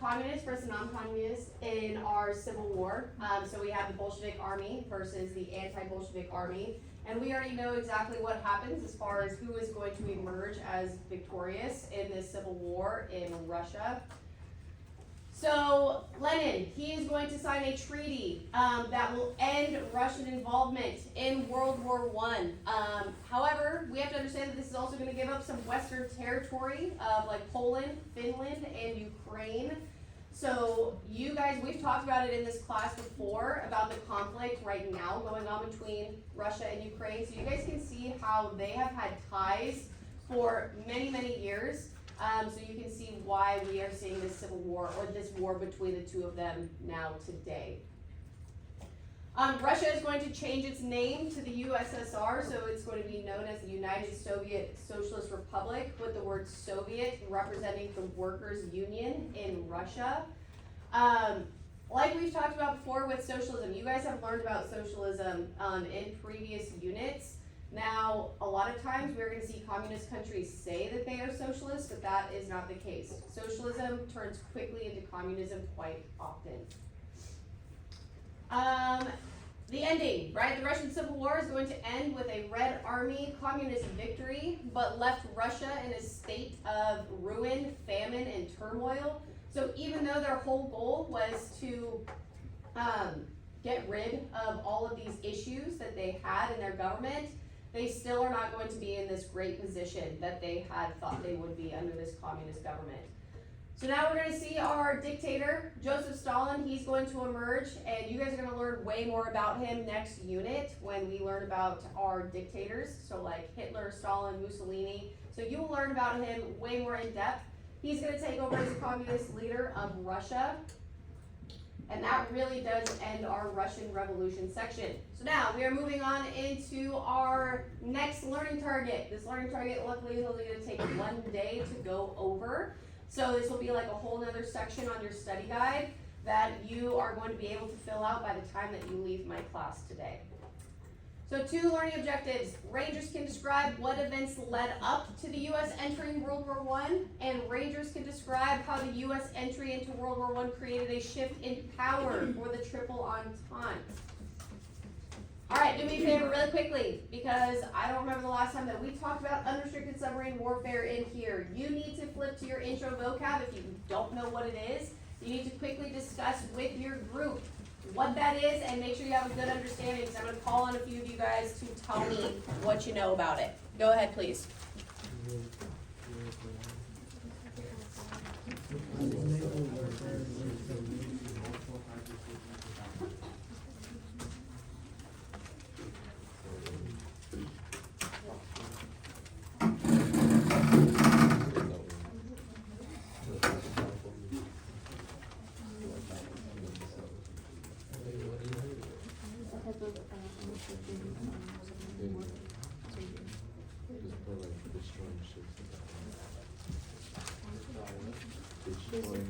communists versus non-communists in our Civil War. So we have the Bolshevik army versus the anti-Bolshevik army. And we already know exactly what happens as far as who is going to emerge as victorious in this Civil War in Russia. So Lenin, he is going to sign a treaty that will end Russian involvement in World War I. However, we have to understand that this is also going to give up some Western territory of like Poland, Finland, and Ukraine. So you guys, we've talked about it in this class before about the conflict right now going on between Russia and Ukraine. So you guys can see how they have had ties for many, many years. So you can see why we are seeing this civil war or this war between the two of them now today. Russia is going to change its name to the USSR, so it's going to be known as the United Soviet Socialist Republic, with the word Soviet representing the workers' union in Russia. Like we've talked about before with socialism, you guys have learned about socialism in previous units. Now, a lot of times we're going to see communist countries say that they are socialist, but that is not the case. Socialism turns quickly into communism quite often. The ending, right? The Russian Civil War is going to end with a Red Army communist victory, but left Russia in a state of ruin, famine, and turmoil. So even though their whole goal was to get rid of all of these issues that they had in their government, they still are not going to be in this great position that they had thought they would be under this communist government. So now we're going to see our dictator, Joseph Stalin. He's going to emerge, and you guys are going to learn way more about him next unit when we learn about our dictators. So like Hitler, Stalin, Mussolini. So you will learn about him way more in depth. He's going to take over as communist leader of Russia. And that really does end our Russian Revolution section. So now we are moving on into our next learning target. This learning target luckily is only going to take 1 day to go over. So this will be like a whole nother section on your study guide that you are going to be able to fill out by the time that you leave my class today. So 2 learning objectives. Rangers can describe what events led up to the U.S. entering World War I, and Rangers can describe how the U.S. entry into World War I created a shift in power for the Triple Entente. All right, do me a favor really quickly, because I don't remember the last time that we talked about unrestricted submarine warfare in here. You need to flip to your intro vocab if you don't know what it is. You need to quickly discuss with your group what that is and make sure you have a good understanding, because I'm going to call on a few of you guys to tell me what you know about it. Go ahead, please.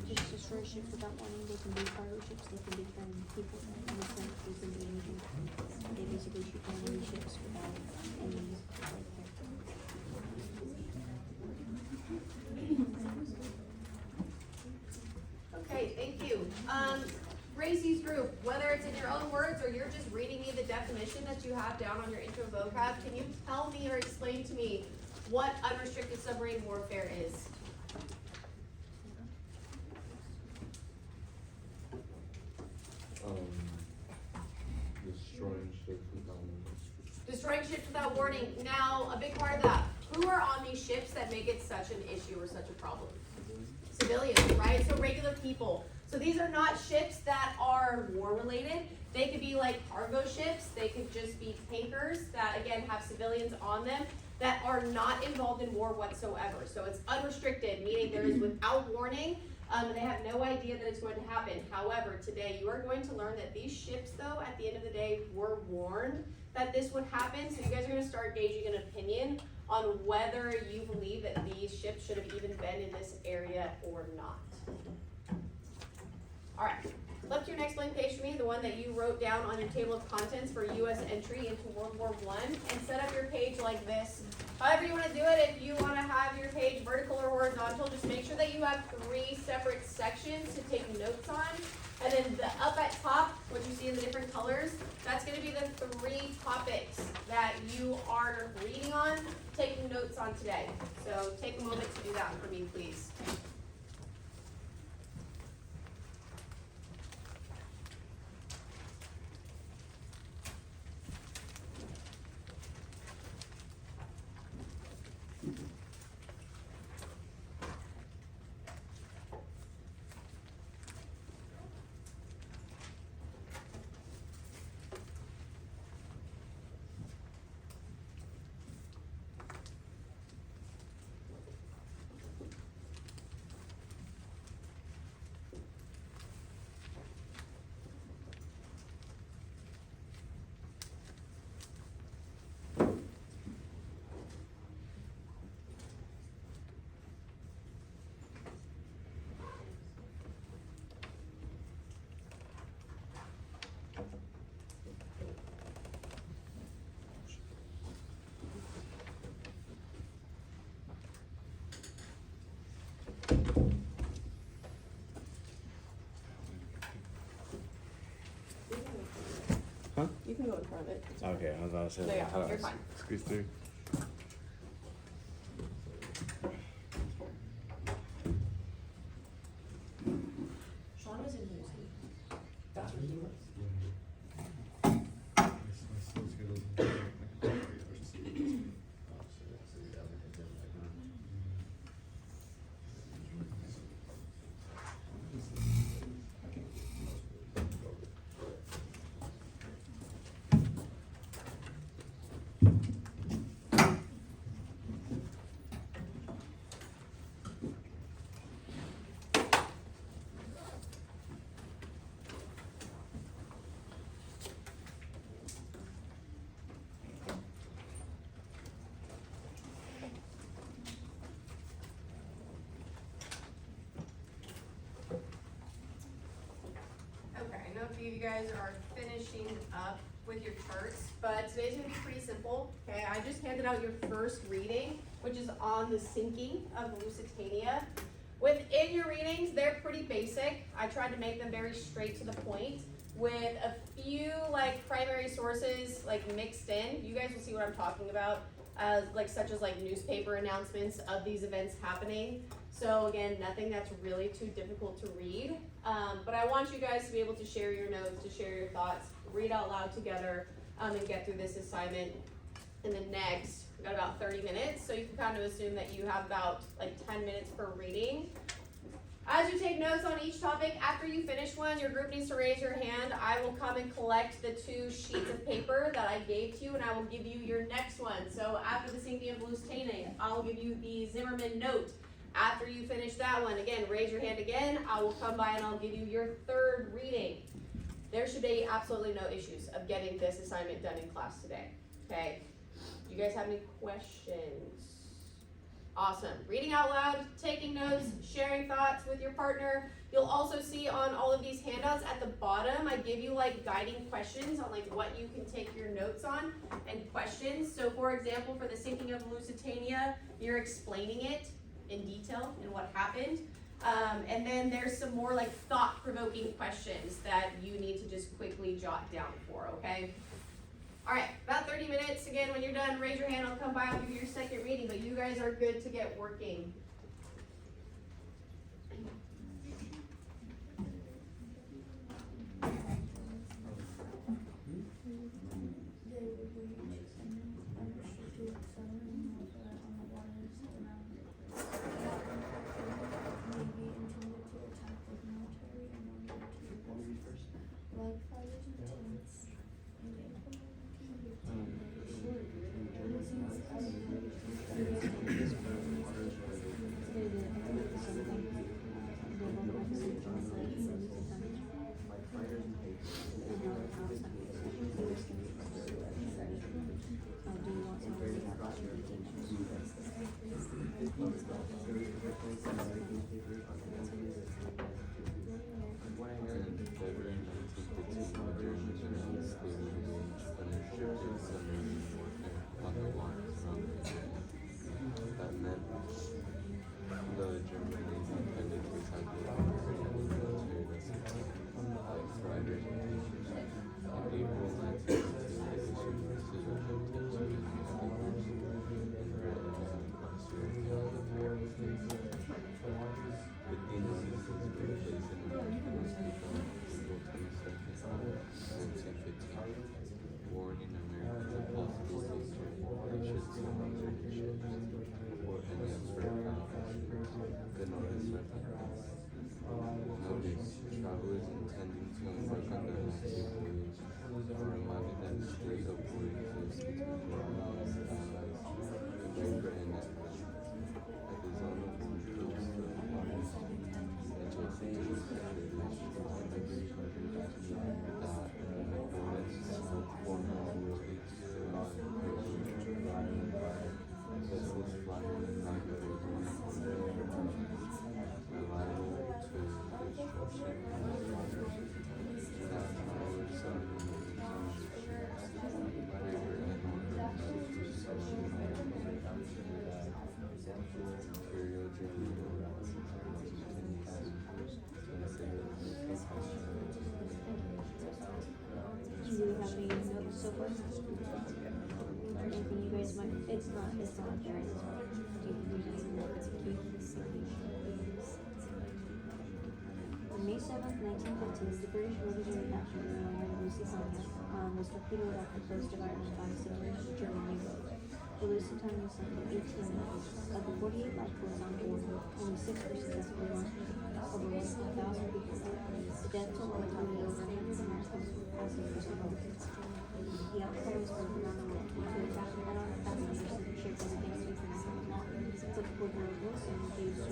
Just destroy ships without warning. They can be cargo ships, they can be carrying people, and it's like they can be anything. They basically shoot down any ships without enemies right there. Okay, thank you. Gracie's group, whether it's in your own words or you're just reading me the definition that you have down on your intro vocab, can you tell me or explain to me what unrestricted submarine warfare is? Destroying ships without warning. Destroying ships without warning. Now, a big part of that, who are on these ships that make it such an issue or such a problem? Civilians, right? So regular people. So these are not ships that are war related. They could be like cargo ships. They could just be tankers that, again, have civilians on them that are not involved in war whatsoever. So it's unrestricted, meaning there is without warning. They have no idea that it's going to happen. However, today you are going to learn that these ships, though, at the end of the day, were warned that this would happen. So you guys are going to start gauging an opinion on whether you believe that these ships should have even been in this area or not. All right, flip to your next blank page for me, the one that you wrote down on your table of contents for U.S. entry into World War I, and set up your page like this. However you want to do it, if you want to have your page vertical or horizontal, just make sure that you have 3 separate sections to take notes on. And then the up at top, what you see in the different colors, that's gonna be the 3 topics that you are reading on, taking notes on today. So take a moment to do that for me, please. Huh? You can go in front of it. Okay, I was about to say, No, yeah, how do you're I fine. squeeze through? Sean was in here. That's where you were. Okay, I know a few of you guys are finishing up with your charts, but today's gonna be pretty simple. Okay, I just handed out your first reading, which is on the sinking of Lusitania. Within your readings, they're pretty basic. I tried to make them very straight to the point with a few like primary sources like mixed in. You guys will see what I'm talking about, such as newspaper announcements of these events happening. So again, nothing that's really too difficult to read. But I want you guys to be able to share your notes, to share your thoughts, read out loud together, and get through this assignment in the next, we got about 30 minutes. So you can kind of assume that you have about 10 minutes per reading. As you take notes on each topic, after you finish one, your group needs to raise your hand. I will come and collect the 2 sheets of paper that I gave to you, and I will give you your next one. So after the sinking of Lusitania, I will give you the Zimmerman note. After you finish that one, again, raise your hand again. I will come by and I'll give you your 3rd reading. There should be absolutely no issues of getting this assignment done in class today. Okay? Do you guys have any questions? Awesome. Reading out loud, taking notes, sharing thoughts with your partner. You'll also see on all of these handouts at the bottom, I give you guiding questions on what you can take your notes on and questions. So for example, for the sinking of Lusitania, you're explaining it in detail and what happened. And then there's some more thought-provoking questions that you need to just quickly jot down for, okay? All right, about 30 minutes. Again, when you're done, raise your hand. I'll come by, I'll give you your 2nd reading, but you guys are good to get working. Do you have any notes so far? Anything you guys might, it's not there, it's not. Do you think there's anything that could keep this? On May 7th, 1915, the British military captured the island of Lusitania, was torpedoed off the coast of Ireland by a submerged German U-boat. The Lusitania sank in 18 minutes. Of the 48 lifeboats on board, only 6 were successfully launched. Over 1,000 people died. The death toll included over 100 Americans passengers on board. The outcry was heard around the world to attack the head-on passengers shared by against international law. But Woodrow Wilson refused to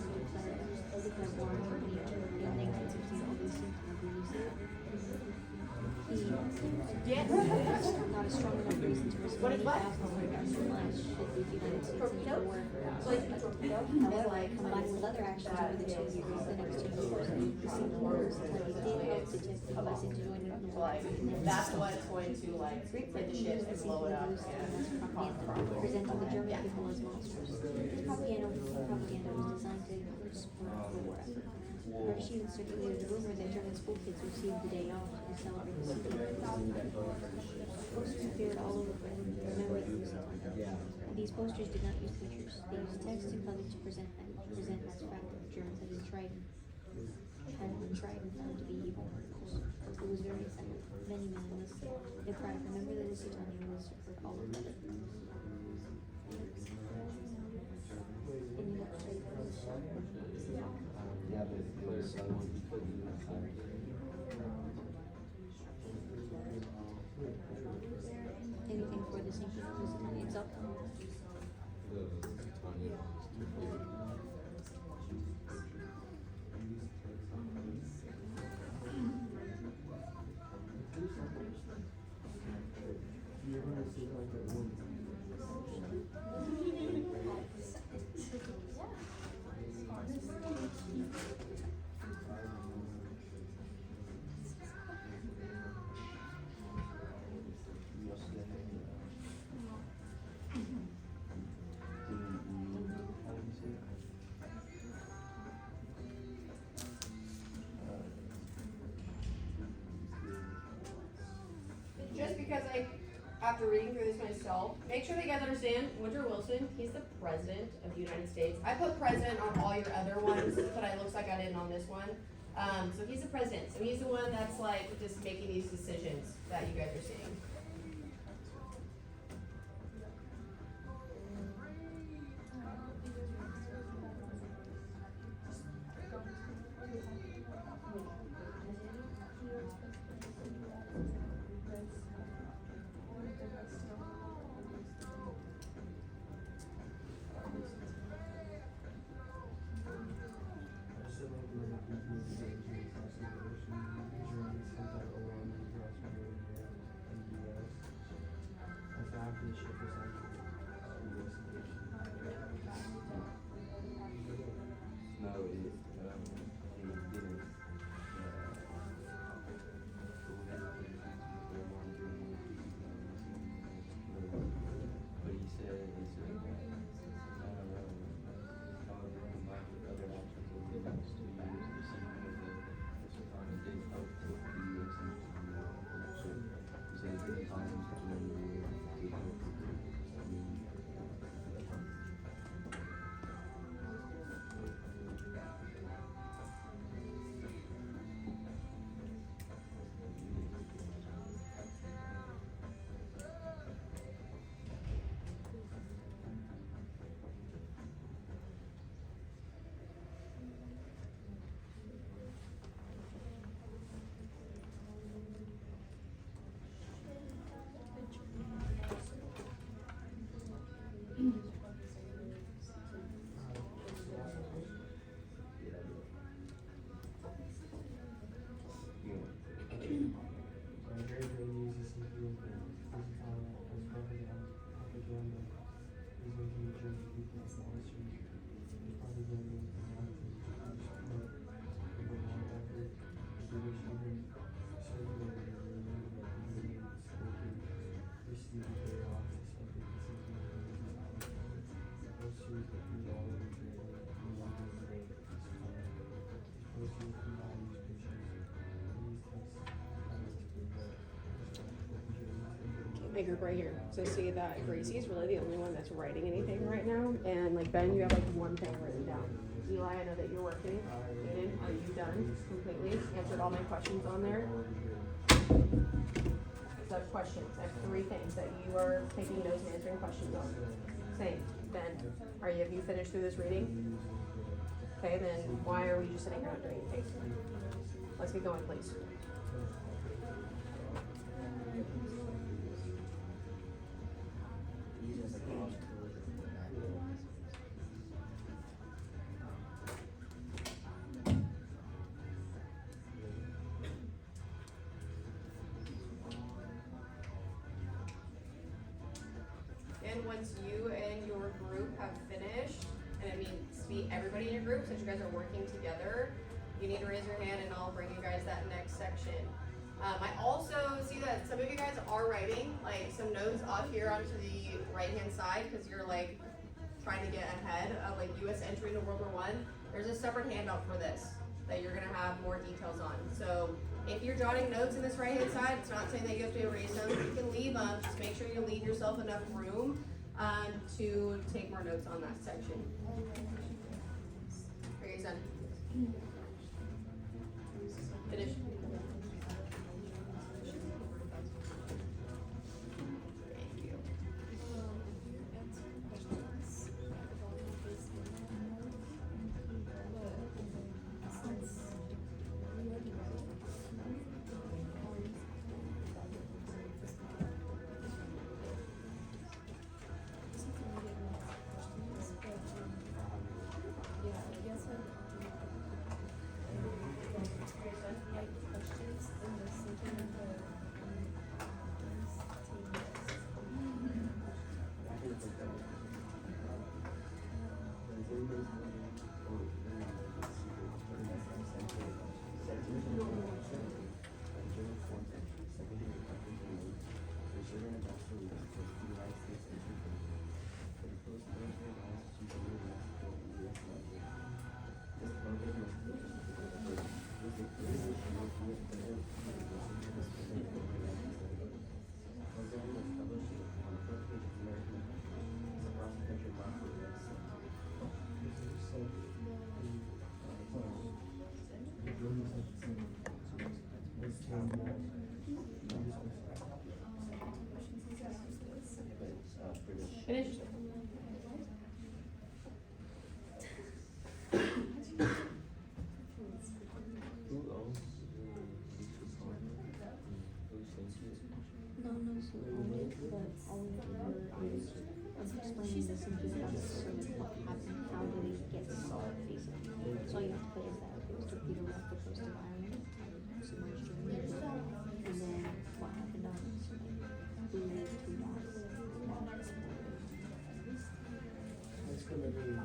declare war on Germany in 1916 over the symptom of Louisiana. Yes. Not a strong enough reason to risk many thousands of Americans' lives should the United States enter war. However, combined with other actions over the 2 years, the next 2 years, the Civil War did help to tip the U.S. into joining the war. Like, that's what's going to like hit the ships and blow it up. Propaganda, presenting the German people as monsters. This propaganda was designed to encourage support for war effort. British even circulated the rumor that German school kids received the day off to celebrate the Civil War. Posters appeared all over Britain, remembering the Lusitania. These posters did not use pictures. They used text and color to present as fact that the Germans had been tried and found to be evil. It was very effective. Many men enlisted. The cry, remember the Lusitania, was heard all over Britain. Any notes for this? Yeah, but it was someone who couldn't afford it. Anything for the sinking of Lusitania itself? Just because after reading through this myself, make sure that you guys understand Woodrow Wilson, he's the president of the United States. I put president on all your other ones, but it looks like I didn't on this one. So he's the president, so he's the one that's like just making these decisions that you guys are seeing. my group right here. So see that Gracie's really the only one that's writing anything right now. And like Ben, you have like one thing written down. Eli, I know that you're working. Aiden, are you done completely? Answered all my questions on there. So questions. I have 3 things that you are taking notes and answering questions on. Same. Ben, have you finished through this reading? Okay, then why are we just sitting here not doing anything? Let's get going, please. And once you and your group have finished, and it means to be everybody in your group, since you guys are working together, you need to raise your hand and I'll bring you guys that next section. I also see that some of you guys are writing like some notes off here onto the right hand side because you're like trying to get ahead of like US entry into World War I. There's a separate handout for this that you're gonna have more details on. So if you're jotting notes in this right hand side, it's not saying that you have to erase them. You can leave them. Just make sure you leave yourself enough room to take more notes on that section. Are you guys done? Finish. Thank you. Finish. No, so only, but all we do is explaining this and doing that, so what happened, how did it get solved, basically. So all you have to put is that it was torpedo left the coast environment, submerged during the war, and then what happened on it, so like, who lived, who died. It's gonna be.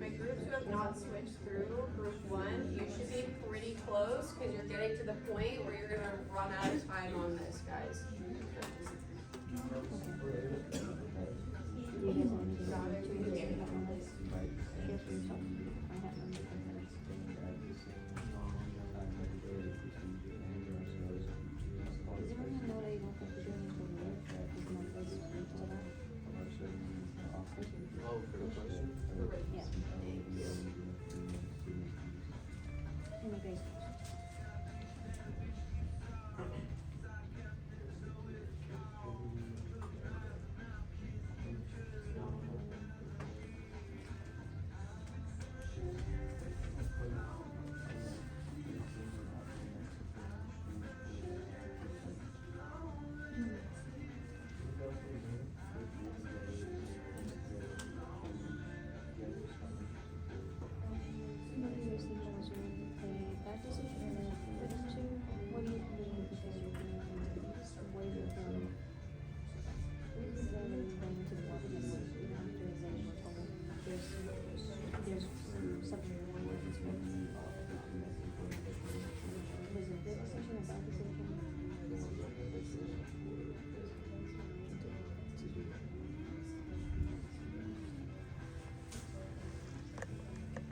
My groups who have not switched through group 1, you should be pretty close because you're getting to the point where you're gonna run out of time on this, guys. Do you guys want me to go to the second one? Yes,